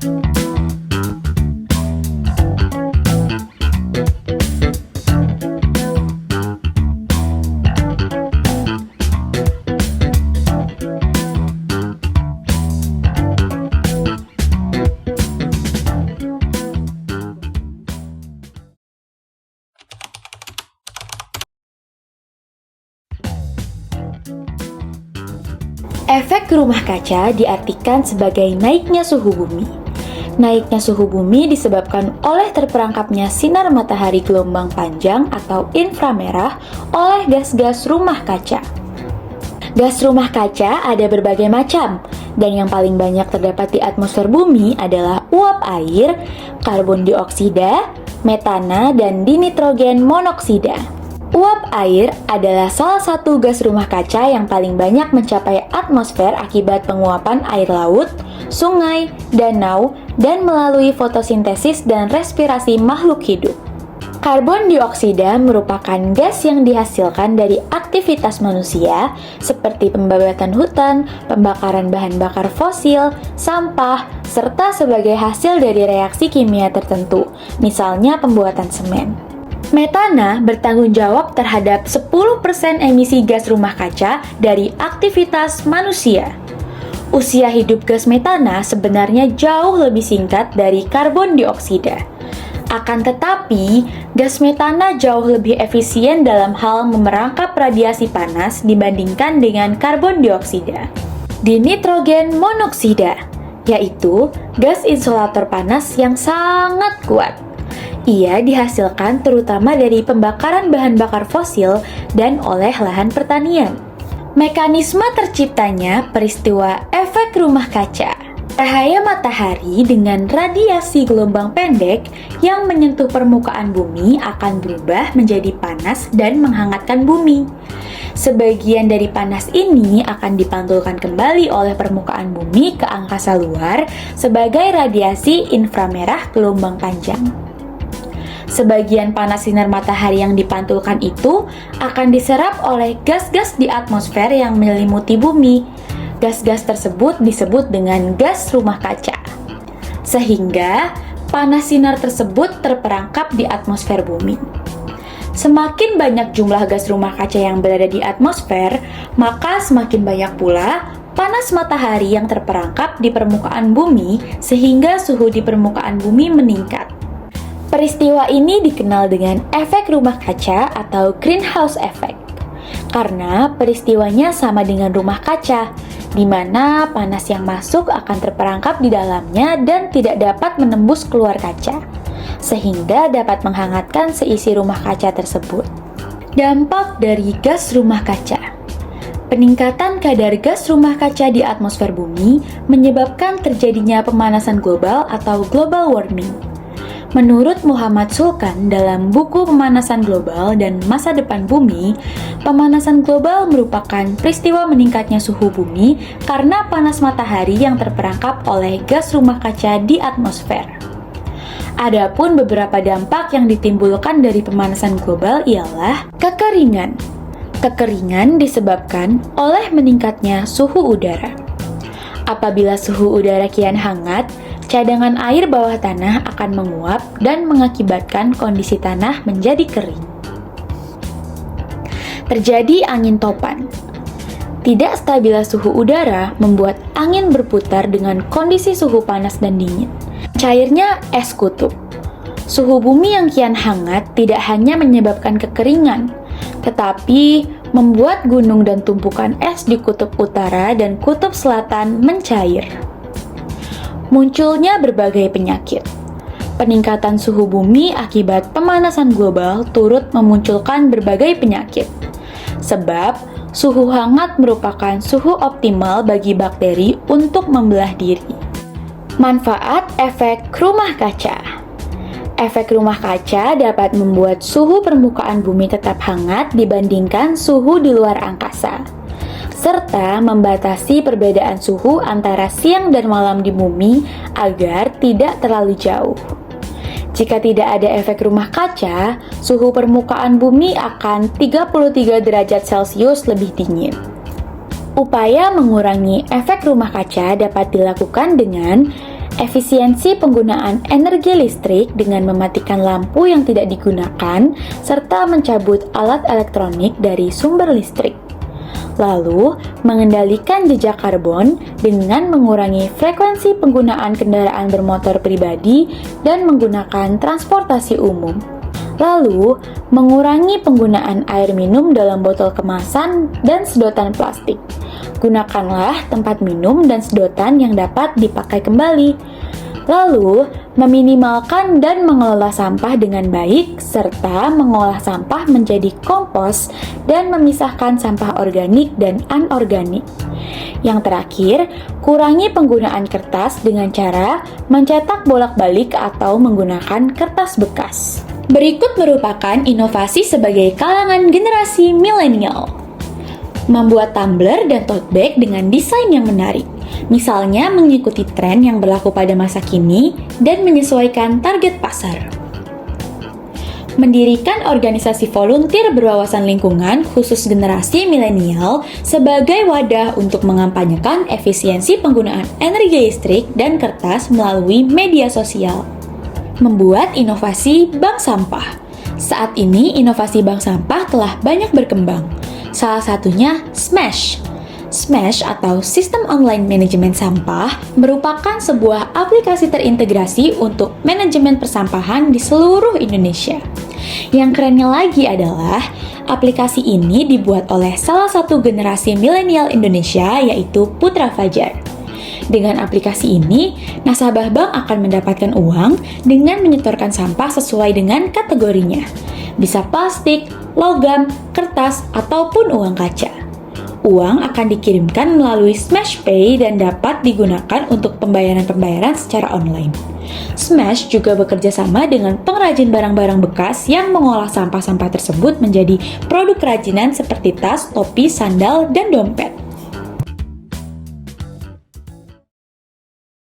Efek rumah kaca diartikan sebagai naiknya suhu bumi. Naiknya suhu bumi disebabkan oleh terperangkapnya sinar matahari gelombang panjang atau inframerah oleh gas-gas rumah kaca. Gas rumah kaca ada berbagai macam, dan yang paling banyak terdapat di atmosfer bumi adalah uap air, karbon dioksida, metana, dan dinitrogen monoksida. Uap air adalah salah satu gas rumah kaca yang paling banyak mencapai atmosfer akibat penguapan air laut, sungai, danau, dan melalui fotosintesis dan respirasi makhluk hidup. Karbon dioksida merupakan gas yang dihasilkan dari aktivitas manusia seperti pembabatan hutan, pembakaran bahan bakar fosil, sampah, serta sebagai hasil dari reaksi kimia tertentu, misalnya pembuatan semen. Metana bertanggung jawab terhadap 10% emisi gas rumah kaca dari aktivitas manusia. Usia hidup gas metana sebenarnya jauh lebih singkat dari karbon dioksida. Akan tetapi, gas metana jauh lebih efisien dalam hal memerangkap radiasi panas dibandingkan dengan karbon dioksida. Dinitrogen monoksida, yaitu gas insulator panas yang sangat kuat. Ia dihasilkan terutama dari pembakaran bahan bakar fosil dan oleh lahan pertanian. Mekanisme terciptanya peristiwa efek rumah kaca. Cahaya matahari dengan radiasi gelombang pendek yang menyentuh permukaan bumi akan berubah menjadi panas dan menghangatkan bumi. Sebagian dari panas ini akan dipantulkan kembali oleh permukaan bumi ke angkasa luar sebagai radiasi inframerah gelombang panjang. Sebagian panas sinar matahari yang dipantulkan itu akan diserap oleh gas-gas di atmosfer yang menyelimuti bumi. Gas-gas tersebut disebut dengan gas rumah kaca. Sehingga panas sinar tersebut terperangkap di atmosfer bumi. Semakin banyak jumlah gas rumah kaca yang berada di atmosfer, maka semakin banyak pula panas matahari yang terperangkap di permukaan bumi sehingga suhu di permukaan bumi meningkat. Peristiwa ini dikenal dengan efek rumah kaca atau greenhouse effect. Karena peristiwanya sama dengan rumah kaca, di mana panas yang masuk akan terperangkap di dalamnya dan tidak dapat menembus keluar kaca, sehingga dapat menghangatkan seisi rumah kaca tersebut. Dampak dari gas rumah kaca. Peningkatan kadar gas rumah kaca di atmosfer bumi menyebabkan terjadinya pemanasan global atau global warming. Menurut Muhammad Sulkan dalam buku Pemanasan Global dan Masa Depan Bumi, pemanasan global merupakan peristiwa meningkatnya suhu bumi karena panas matahari yang terperangkap oleh gas rumah kaca di atmosfer. Adapun beberapa dampak yang ditimbulkan dari pemanasan global ialah kekeringan. Kekeringan disebabkan oleh meningkatnya suhu udara. Apabila suhu udara kian hangat, cadangan air bawah tanah akan menguap dan mengakibatkan kondisi tanah menjadi kering. Terjadi angin topan. Tidak stabilnya suhu udara membuat angin berputar dengan kondisi suhu panas dan dingin. Cairnya es kutub. Suhu bumi yang kian hangat tidak hanya menyebabkan kekeringan, tetapi membuat gunung dan tumpukan es di kutub utara dan kutub selatan mencair. Munculnya berbagai penyakit. Peningkatan suhu bumi akibat pemanasan global turut memunculkan berbagai penyakit. Sebab, suhu hangat merupakan suhu optimal bagi bakteri untuk membelah diri. Manfaat efek rumah kaca. Efek rumah kaca dapat membuat suhu permukaan bumi tetap hangat dibandingkan suhu di luar angkasa, serta membatasi perbedaan suhu antara siang dan malam di bumi agar tidak terlalu jauh. Jika tidak ada efek rumah kaca, suhu permukaan bumi akan 33 derajat Celcius lebih dingin. Upaya mengurangi efek rumah kaca dapat dilakukan dengan efisiensi penggunaan energi listrik dengan mematikan lampu yang tidak digunakan, serta mencabut alat elektronik dari sumber listrik. Lalu, mengendalikan jejak karbon dengan mengurangi frekuensi penggunaan kendaraan bermotor pribadi dan menggunakan transportasi umum. Lalu, mengurangi penggunaan air minum dalam botol kemasan dan sedotan plastik. Gunakanlah tempat minum dan sedotan yang dapat dipakai kembali. Lalu, meminimalkan dan mengelola sampah dengan baik, serta mengolah sampah menjadi kompos dan memisahkan sampah organik dan anorganik. Yang terakhir, kurangi penggunaan kertas dengan cara mencetak bolak-balik atau menggunakan kertas bekas. Berikut merupakan inovasi sebagai kalangan generasi milenial. Membuat tumbler dan tote bag dengan desain yang menarik. Misalnya mengikuti tren yang berlaku pada masa kini dan menyesuaikan target pasar. Mendirikan organisasi volunteer berwawasan lingkungan khusus generasi milenial sebagai wadah untuk mengampanyekan efisiensi penggunaan energi listrik dan kertas melalui media sosial. Membuat inovasi bank sampah. Saat ini inovasi bank sampah telah banyak berkembang. Salah satunya Smash. Smash atau Sistem Online Manajemen Sampah merupakan sebuah aplikasi terintegrasi untuk manajemen persampahan di seluruh Indonesia. Yang kerennya lagi adalah aplikasi ini dibuat oleh salah satu generasi milenial Indonesia yaitu Putra Fajar. Dengan aplikasi ini, nasabah bank akan mendapatkan uang dengan menyetorkan sampah sesuai dengan kategorinya. Bisa plastik, logam, kertas, ataupun uang kaca. Uang akan dikirimkan melalui Smash Pay dan dapat digunakan untuk pembayaran-pembayaran secara online. Smash juga bekerja sama dengan pengrajin barang-barang bekas yang mengolah sampah-sampah tersebut menjadi produk kerajinan seperti tas, topi, sandal, dan dompet.